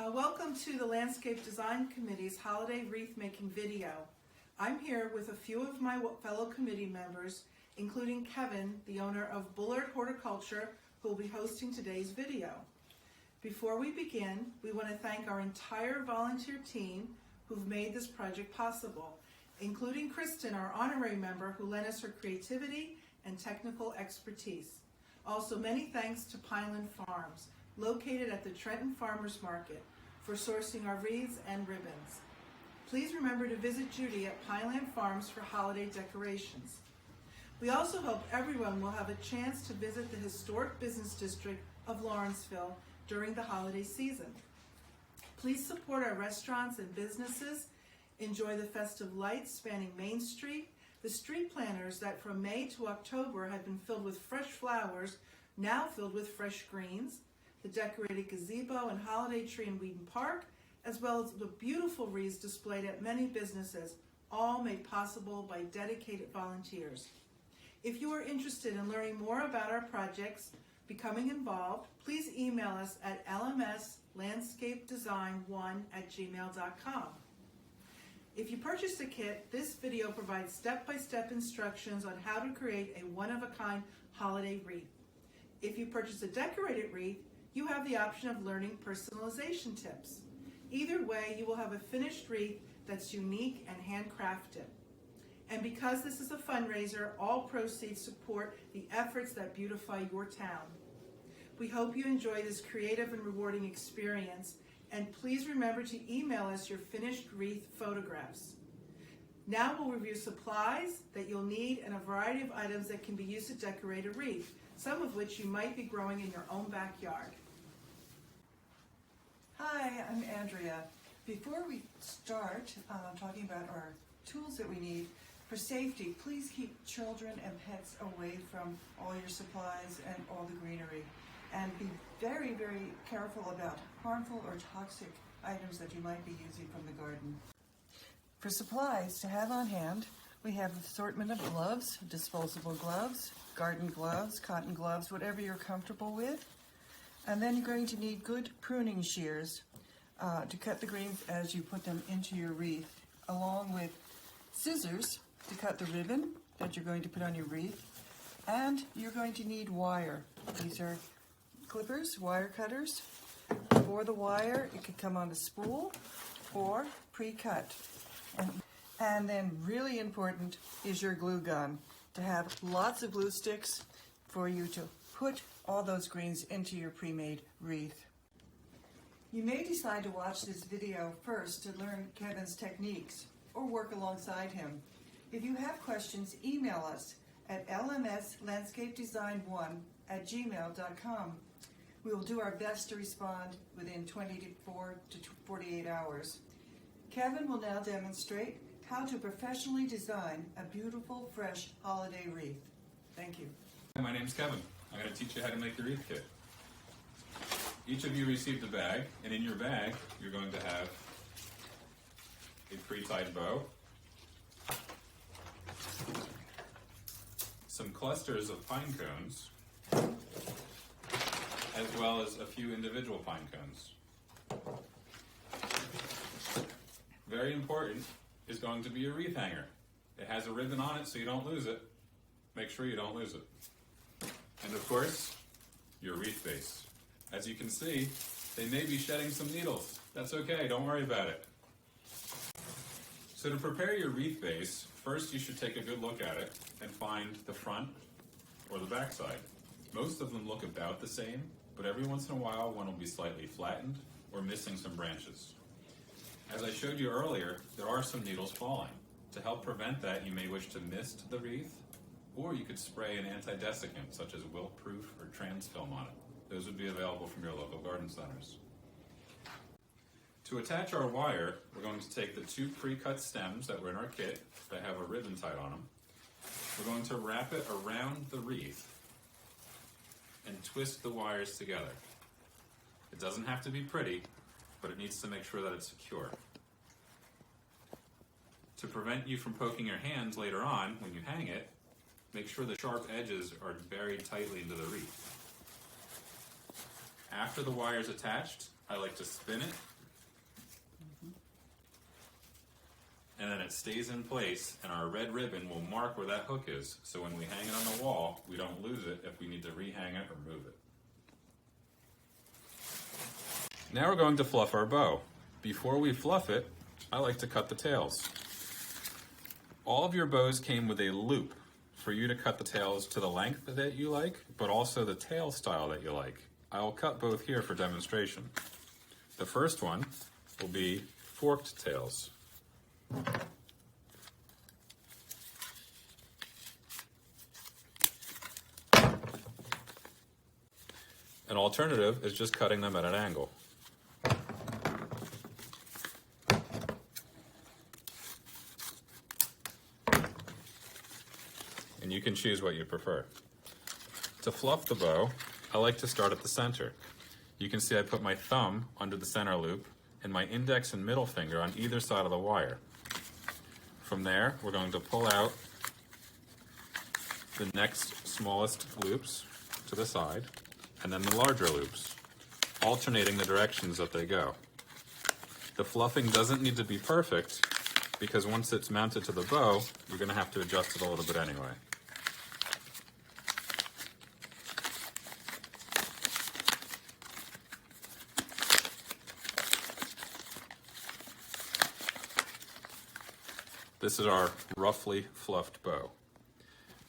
Welcome to the Landscape Design Committee's Holiday Wreath Making video. I'm here with a few of my fellow committee members, including Kevin, the owner of Bullard Horticulture, who will be hosting today's video. Before we begin, we want to thank our entire volunteer team who've made this project possible, including Kristen, our honorary member, who lent us her creativity and technical expertise. Also, many thanks to Pineland Farms, located at the Trenton Farmers Market, for sourcing our wreaths and ribbons. Please remember to visit Judy at Pineland Farms for holiday decorations. We also hope everyone will have a chance to visit the historic business district of Lawrenceville during the holiday season. Please support our restaurants and businesses, enjoy the festive lights spanning Main Street, the street planters that from May to October have been filled with fresh flowers, now filled with fresh greens, the decorated gazebo and holiday tree in Wheaton Park, as well as the beautiful wreaths displayed at many businesses, all made possible by dedicated volunteers. If you are interested in learning more about our projects, becoming involved, please email us at lmslandscapedesign1@gmail.com. If you purchased a kit, this video provides step-by-step instructions on how to create a one-of-a-kind holiday wreath. If you purchase a decorated wreath, you have the option of learning personalization tips. Either way, you will have a finished wreath that's unique and handcrafted. And because this is a fundraiser, all proceeds support the efforts that beautify your town. We hope you enjoy this creative and rewarding experience, and please remember to email us your finished wreath photographs. Now we'll review supplies that you'll need and a variety of items that can be used to decorate a wreath, some of which you might be growing in your own backyard. Hi, I'm Andrea. Before we start talking about our tools that we need for safety, please keep children and pets away from all your supplies and all the greenery. And be very, very careful about harmful or toxic items that you might be using from the garden. For supplies to have on hand, we have an assortment of gloves, disposable gloves, garden gloves, cotton gloves, whatever you're comfortable with. And then you're going to need good pruning shears to cut the greens as you put them into your wreath, along with scissors to cut the ribbon that you're going to put on your wreath. And you're going to need wire. These are clippers, wire cutters. For the wire, it could come on a spool or pre-cut. And then really important is your glue gun, to have lots of glue sticks for you to put all those greens into your pre-made wreath. You may decide to watch this video first to learn Kevin's techniques or work alongside him. If you have questions, email us at lmslandscapedesign1@gmail.com. We will do our best to respond within 24 to 48 hours. Kevin will now demonstrate how to professionally design a beautiful, fresh holiday wreath. Thank you. My name's Kevin. I'm going to teach you how to make the wreath kit. Each of you received a bag, and in your bag, you're going to have a pre-tied bow, some clusters of pine cones, as well as a few individual pine cones. Very important is going to be a wreath hanger. It has a ribbon on it so you don't lose it. Make sure you don't lose it. And of course, your wreath base. As you can see, they may be shedding some needles. That's okay, don't worry about it. So to prepare your wreath base, first you should take a good look at it and find the front or the back side. Most of them look about the same, but every once in a while one will be slightly flattened or missing some branches. As I showed you earlier, there are some needles falling. To help prevent that, you may wish to mist the wreath, or you could spray an anti-desiccant such as wilt-proof or trans-film on it. Those would be available from your local garden centers. To attach our wire, we're going to take the two pre-cut stems that were in our kit that have a ribbon tied on them. We're going to wrap it around the wreath and twist the wires together. It doesn't have to be pretty, but it needs to make sure that it's secure. To prevent you from poking your hands later on when you hang it, make sure the sharp edges are buried tightly into the wreath. After the wire is attached, I like to spin it and then it stays in place, and our red ribbon will mark where that hook is, so when we hang it on the wall, we don't lose it if we need to rehang it or move it. Now we're going to fluff our bow. Before we fluff it, I like to cut the tails. All of your bows came with a loop for you to cut the tails to the length that you like, but also the tail style that you like. I will cut both here for demonstration. The first one will be forked tails. An alternative is just cutting them at an angle. And you can choose what you prefer. To fluff the bow, I like to start at the center. You can see I put my thumb under the center loop and my index and middle finger on either side of the wire. From there, we're going to pull out the next smallest loops to the side, and then the larger loops, alternating the directions that they go. The fluffing doesn't need to be perfect, because once it's mounted to the bow, you're going to have to adjust it a little bit anyway. This is our roughly fluffed bow.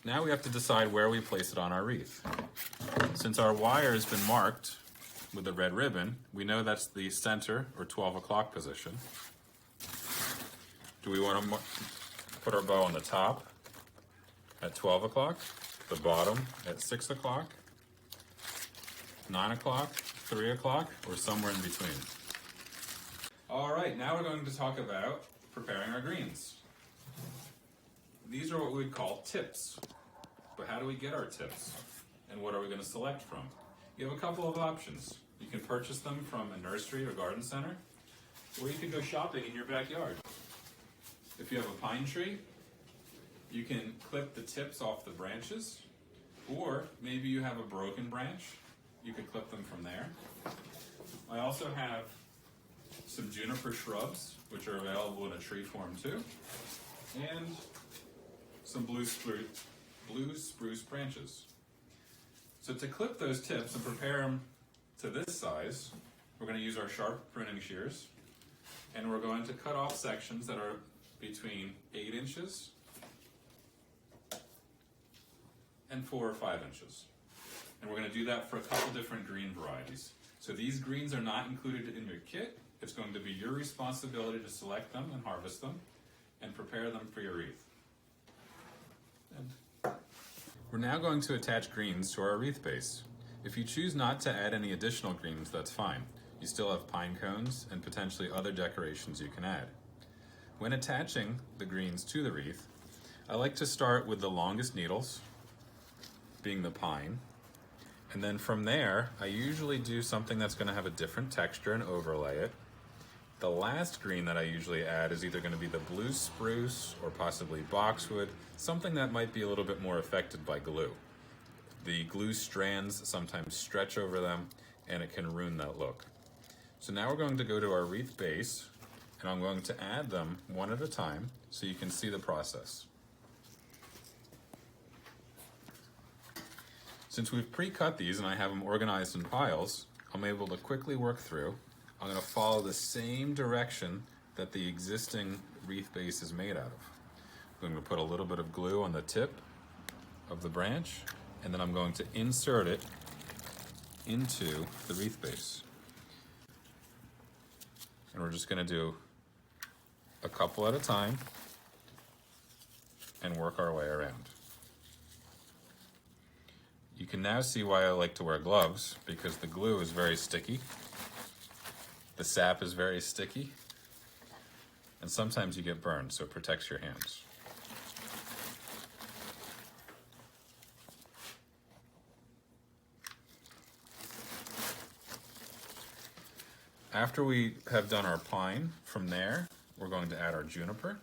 Now we have to decide where we place it on our wreath. Since our wire has been marked with a red ribbon, we know that's the center or 12 o'clock position. Do we want to put our bow on the top at 12 o'clock, the bottom at 6 o'clock, 9 o'clock, 3 o'clock, or somewhere in between? All right, now we're going to talk about preparing our greens. These are what we would call tips. But how do we get our tips? And what are we going to select from? You have a couple of options. You can purchase them from a nursery or garden center, or you can go shopping in your backyard. If you have a pine tree, you can clip the tips off the branches, or maybe you have a broken branch, you could clip them from there. I also have some juniper shrubs, which are available in a tree form too, and some blue spruce branches. So to clip those tips and prepare them to this size, we're going to use our sharp pruning shears, and we're going to cut off sections that are between 8 inches and 4 or 5 inches. And we're going to do that for a couple different green varieties. So these greens are not included in your kit. It's going to be your responsibility to select them and harvest them and prepare them for your wreath. We're now going to attach greens to our wreath base. If you choose not to add any additional greens, that's fine. You still have pine cones and potentially other decorations you can add. When attaching the greens to the wreath, I like to start with the longest needles, being the pine, and then from there, I usually do something that's going to have a different texture and overlay it. The last green that I usually add is either going to be the blue spruce or possibly boxwood, something that might be a little bit more affected by glue. The glue strands sometimes stretch over them and it can ruin that look. So now we're going to go to our wreath base and I'm going to add them one at a time so you can see the process. Since we've pre-cut these and I have them organized in piles, I'm able to quickly work through. I'm going to follow the same direction that the existing wreath base is made out of. I'm going to put a little bit of glue on the tip of the branch, and then I'm going to insert it into the wreath base. And we're just going to do a couple at a time and work our way around. You can now see why I like to wear gloves, because the glue is very sticky. The sap is very sticky, and sometimes you get burned, so it protects your hands. After we have done our pine, from there, we're going to add our juniper.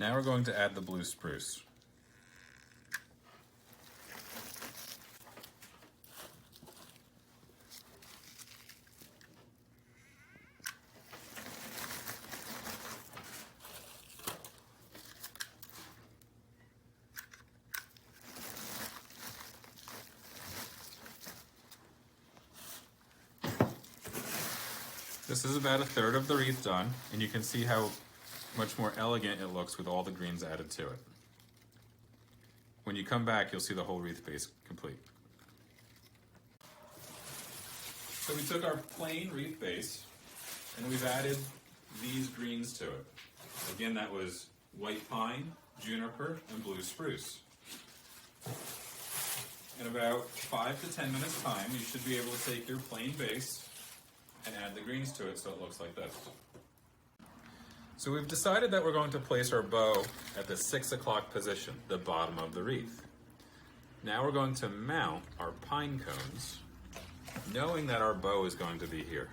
Now we're going to add the blue spruce. This is about a third of the wreath done, and you can see how much more elegant it looks with all the greens added to it. When you come back, you'll see the whole wreath base complete. So we took our plain wreath base, and we've added these greens to it. Again, that was white pine, juniper, and blue spruce. In about 5 to 10 minutes time, you should be able to take your plain base and add the greens to it so it looks like this. So we've decided that we're going to place our bow at the 6 o'clock position, the bottom of the wreath. Now we're going to mount our pine cones, knowing that our bow is going to be here.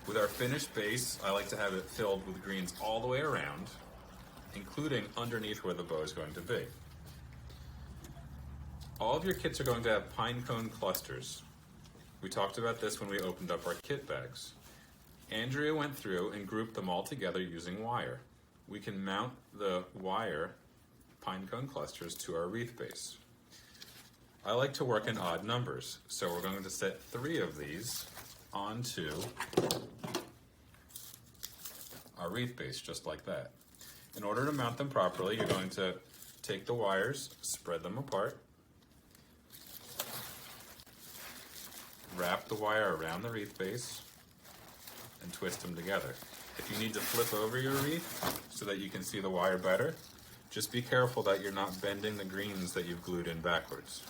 With our finished base, I like to have it filled with greens all the way around, including underneath where the bow is going to be. All of your kits are going to have pine cone clusters. We talked about this when we opened up our kit bags. Andrea went through and grouped them all together using wire. We can mount the wire pine cone clusters to our wreath base. I like to work in odd numbers, so we're going to set 3 of these onto our wreath base, just like that. In order to mount them properly, you're going to take the wires, spread them apart, wrap the wire around the wreath base, and twist them together. If you need to flip over your wreath so that you can see the wire better, just be careful that you're not bending the greens that you've glued in backwards.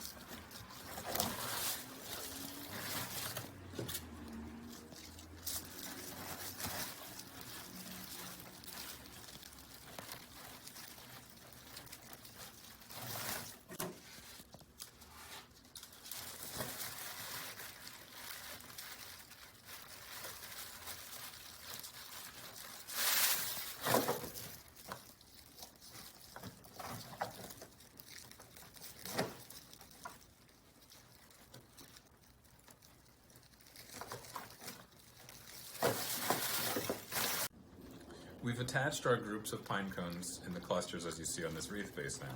We've attached our groups of pine cones in the clusters as you see on this wreath base now.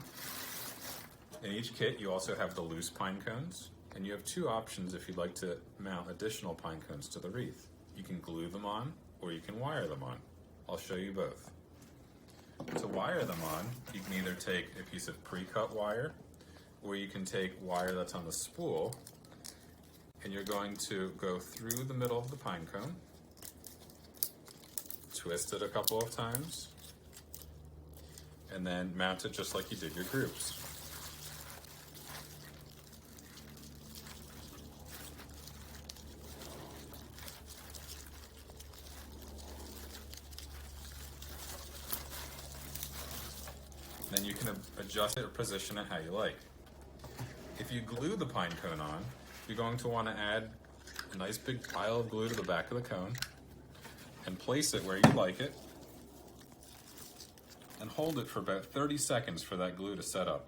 In each kit you also have the loose pine cones, and you have 2 options if you'd like to mount additional pine cones to the wreath. You can glue them on or you can wire them on. I'll show you both. To wire them on, you can either take a piece of pre-cut wire or you can take wire that's on the spool, and you're going to go through the middle of the pine cone, twist it a couple of times, and then mount it just like you did your groups. Then you can adjust it or position it how you like. If you glue the pine cone on, you're going to want to add a nice big pile of glue to the back of the cone and place it where you like it, and hold it for about 30 seconds for that glue to set up.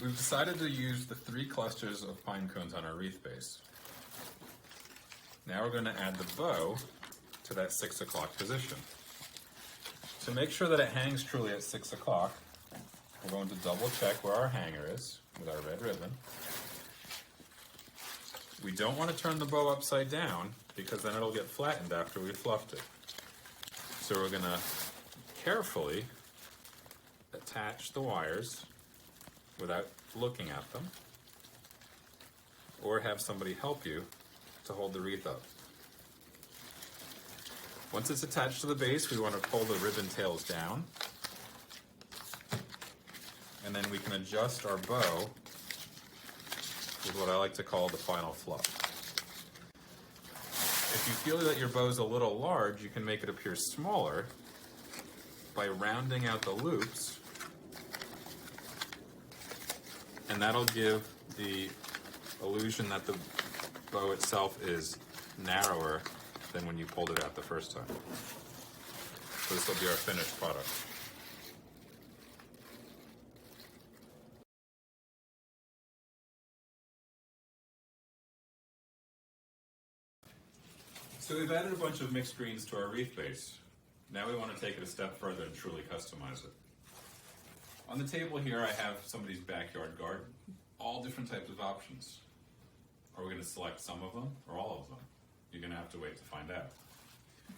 We've decided to use the 3 clusters of pine cones on our wreath base. Now we're going to add the bow to that 6 o'clock position. To make sure that it hangs truly at 6 o'clock, we're going to double check where our hanger is with our red ribbon. We don't want to turn the bow upside down because then it'll get flattened after we fluffed it. So we're going to carefully attach the wires without looking at them, or have somebody help you to hold the wreath up. Once it's attached to the base, we want to pull the ribbon tails down, and then we can adjust our bow with what I like to call the final fluff. If you feel that your bow is a little large, you can make it appear smaller by rounding out the loops, and that'll give the illusion that the bow itself is narrower than when you pulled it out the first time. So this will be our finished product. So we've added a bunch of mixed greens to our wreath base. Now we want to take it a step further and truly customize it. On the table here I have somebody's backyard garden, all different types of options. Are we going to select some of them or all of them? You're going to have to wait to find out.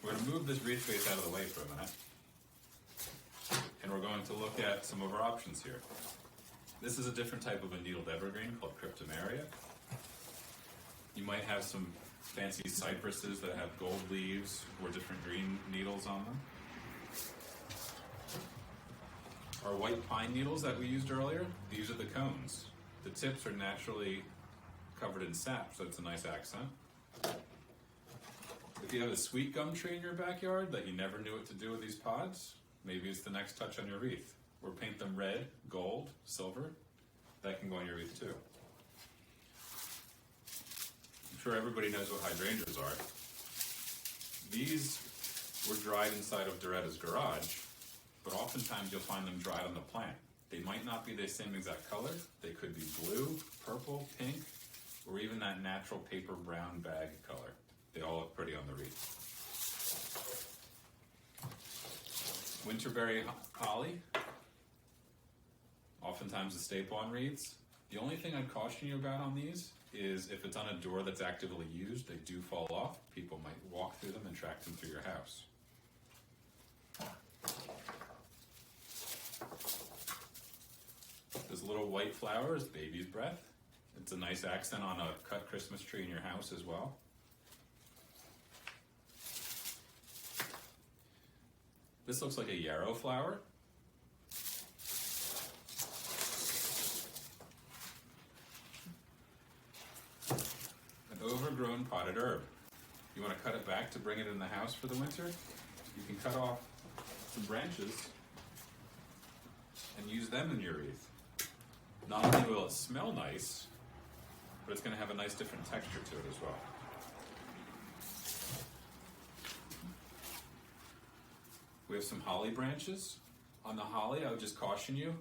We're going to move this wreath base out of the way for a minute, and we're going to look at some of our options here. This is a different type of a needled evergreen called cryptomeria. You might have some fancy cypresses that have gold leaves or different green needles on them. Our white pine needles that we used earlier, these are the cones. The tips are naturally covered in sap, so it's a nice accent. If you have a sweet gum tree in your backyard that you never knew what to do with these pods, maybe it's the next touch on your wreath. Or paint them red, gold, silver. That can go on your wreath too. I'm sure everybody knows what hydrangeas are. These were dried inside of Doretta's garage, but oftentimes you'll find them dried on the plant. They might not be the same exact color. They could be blue, purple, pink, or even that natural paper brown bag color. They all look pretty on the wreath. Winterberry holly, oftentimes a staple on wreaths. The only thing I'd caution you about on these is if it's on a door that's actively used, they do fall off. People might walk through them and track them through your house. This little white flower is baby's breath. It's a nice accent on a cut Christmas tree in your house as well. This looks like a yarrow flower. An overgrown potted herb. You want to cut it back to bring it in the house for the winter? You can cut off some branches and use them in your wreath. Not only will it smell nice, but it's going to have a nice different texture to it as well. We have some holly branches. On the holly, I would just caution you,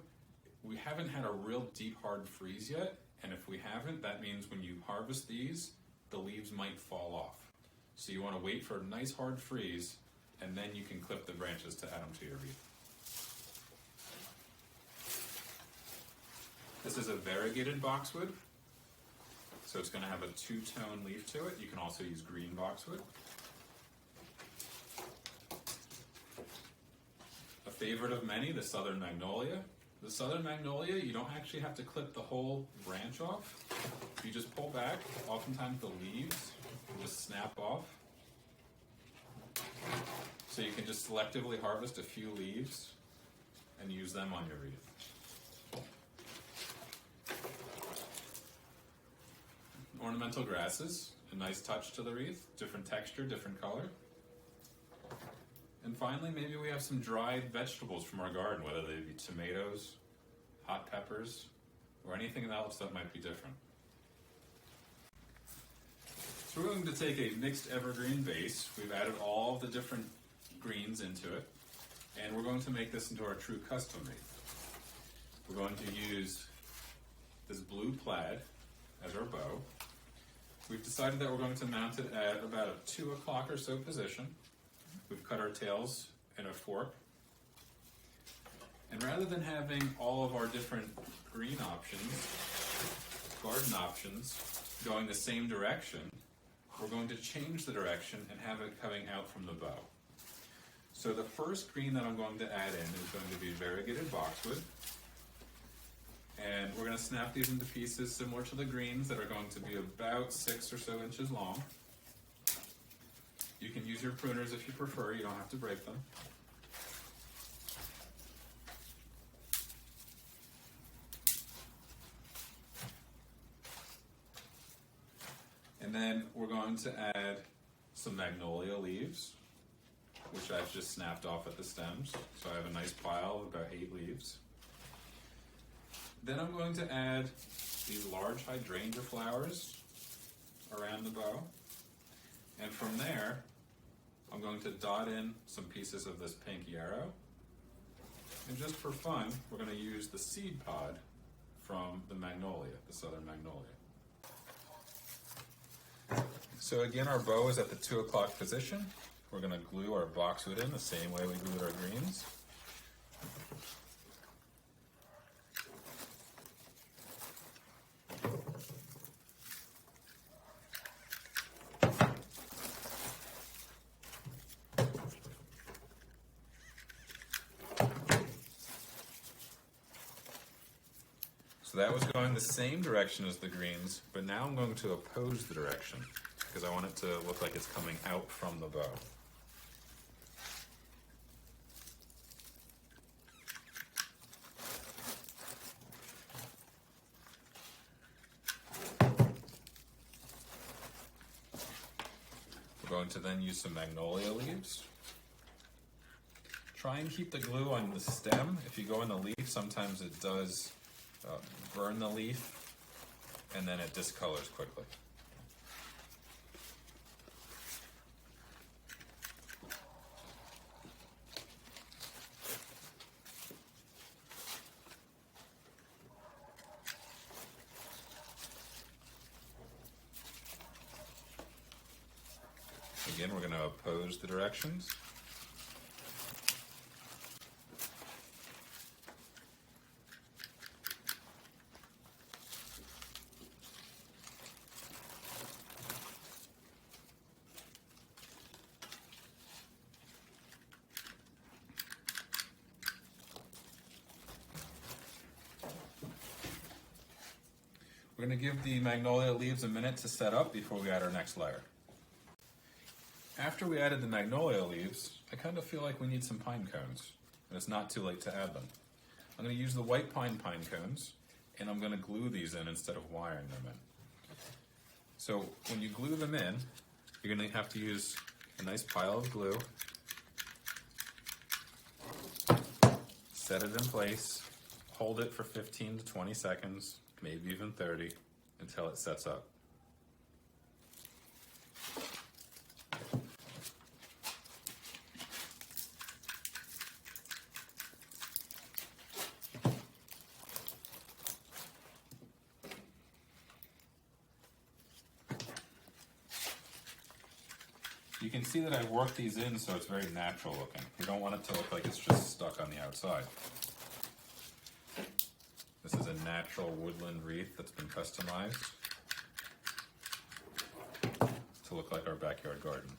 we haven't had a real deep hard freeze yet, and if we haven't, that means when you harvest these, the leaves might fall off. So you want to wait for a nice hard freeze, and then you can clip the branches to add them to your wreath. This is a variegated boxwood, so it's going to have a two-tone leaf to it. You can also use green boxwood. A favorite of many, the southern magnolia. The southern magnolia, you don't actually have to clip the whole branch off. You just pull back. Oftentimes the leaves will just snap off. So you can just selectively harvest a few leaves and use them on your wreath. Ornamental grasses, a nice touch to the wreath, different texture, different color. And finally, maybe we have some dried vegetables from our garden, whether they be tomatoes, hot peppers, or anything else that might be different. So we're going to take a mixed evergreen base. We've added all the different greens into it, and we're going to make this into our true custom wreath. We're going to use this blue plaid as our bow. We've decided that we're going to mount it at about a 2 o'clock or so position. We've cut our tails in a fork. And rather than having all of our different green options, garden options, going the same direction, we're going to change the direction and have it coming out from the bow. So the first green that I'm going to add in is going to be variegated boxwood. And we're going to snap these into pieces similar to the greens that are going to be about 6 or so inches long. You can use your pruners if you prefer, you don't have to break them. And then we're going to add some magnolia leaves, which I've just snapped off at the stems. So I have a nice pile of about 8 leaves. Then I'm going to add these large hydrangea flowers around the bow. And from there, I'm going to dot in some pieces of this pink yarrow. And just for fun, we're going to use the seed pod from the magnolia, the southern magnolia. So again, our bow is at the 2 o'clock position. We're going to glue our boxwood in the same way we glued our greens. So that was going the same direction as the greens, but now I'm going to oppose the direction because I want it to look like it's coming out from the bow. We're going to then use some magnolia leaves. Try and keep the glue on the stem. If you go in the leaf, sometimes it does burn the leaf and then it discolors quickly. Again, we're going to oppose the directions. We're going to give the magnolia leaves a minute to set up before we add our next layer. After we added the magnolia leaves, I kind of feel like we need some pine cones, and it's not too late to add them. I'm going to use the white pine cones, and I'm going to glue these in instead of wiring them in. So when you glue them in, you're going to have to use a nice pile of glue, set it in place, hold it for 15 to 20 seconds, maybe even 30, until it sets up. You can see that I've worked these in so it's very natural looking. You don't want it to look like it's just stuck on the outside. This is a natural woodland wreath that's been customized to look like our backyard garden.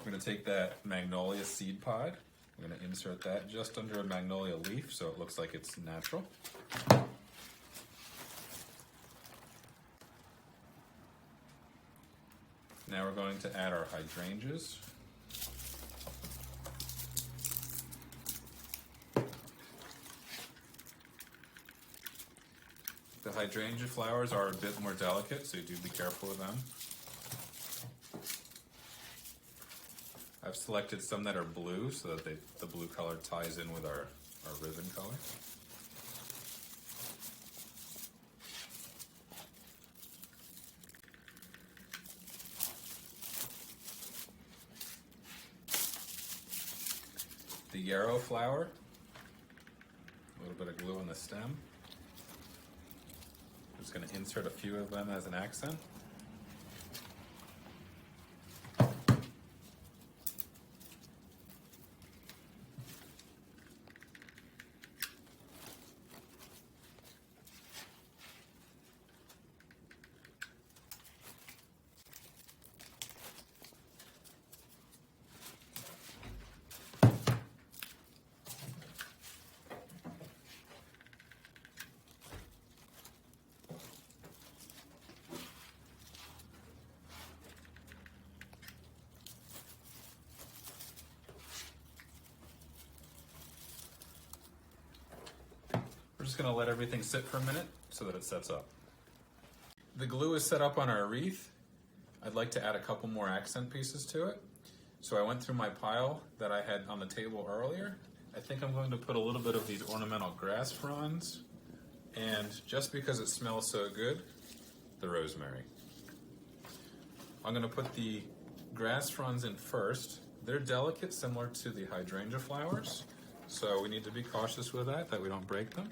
We're going to take that magnolia seed pod. We're going to insert that just under a magnolia leaf so it looks like it's natural. Now we're going to add our hydrangeas. The hydrangea flowers are a bit more delicate, so do be careful of them. I've selected some that are blue so that the blue color ties in with our ribbon color. The yarrow flower, a little bit of glue on the stem. I'm just going to insert a few of them as an accent. We're just going to let everything sit for a minute so that it sets up. the glue is set up on our wreath, I'd like to add a couple more accent pieces to it. So I went through my pile that I had on the table earlier. I think I'm going to put a little bit of these ornamental grass fronds, and just because it smells so good, the rosemary. I'm going to put the grass fronds in first. They're delicate, similar to the hydrangea flowers, so we need to be cautious with that we don't break them.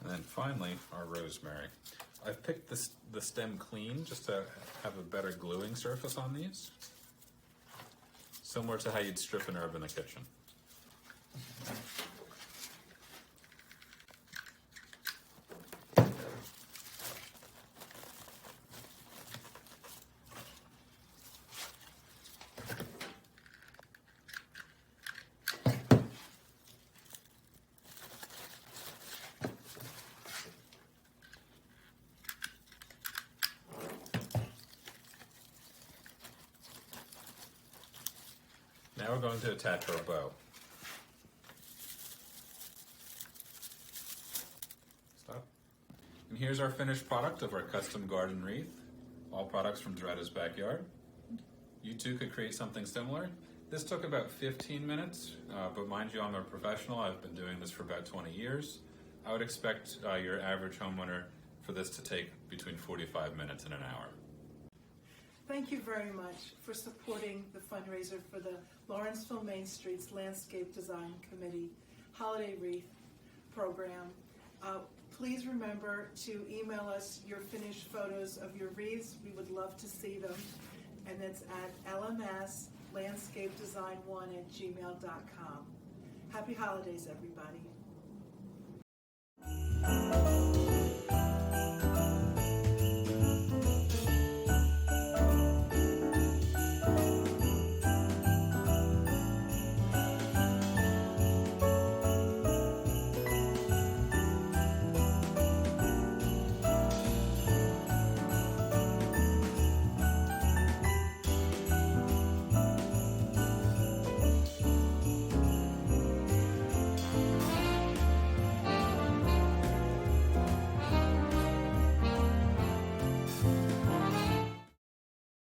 And then finally, our rosemary. I've picked the stem clean just to have a better gluing surface on these. Similar to how you'd strip an herb in the kitchen. Now we're going to attach our bow. Stop. And here's our finished product of our custom garden wreath. All products from Doretta's Backyard. You too could create something similar. This took about 15 minutes, but mind you, I'm a professional. I've been doing this for about 20 years. I would expect your average homeowner for this to take between 45 minutes and an hour. Thank you very much for supporting the fundraiser for the Lawrenceville Main Street's Landscape Design Committee Holiday Wreath program. Please remember to email us your finished photos of your wreaths. We would love to see them. And it's at lmslandscapedesign1@gmail.com. Happy holidays, everybody.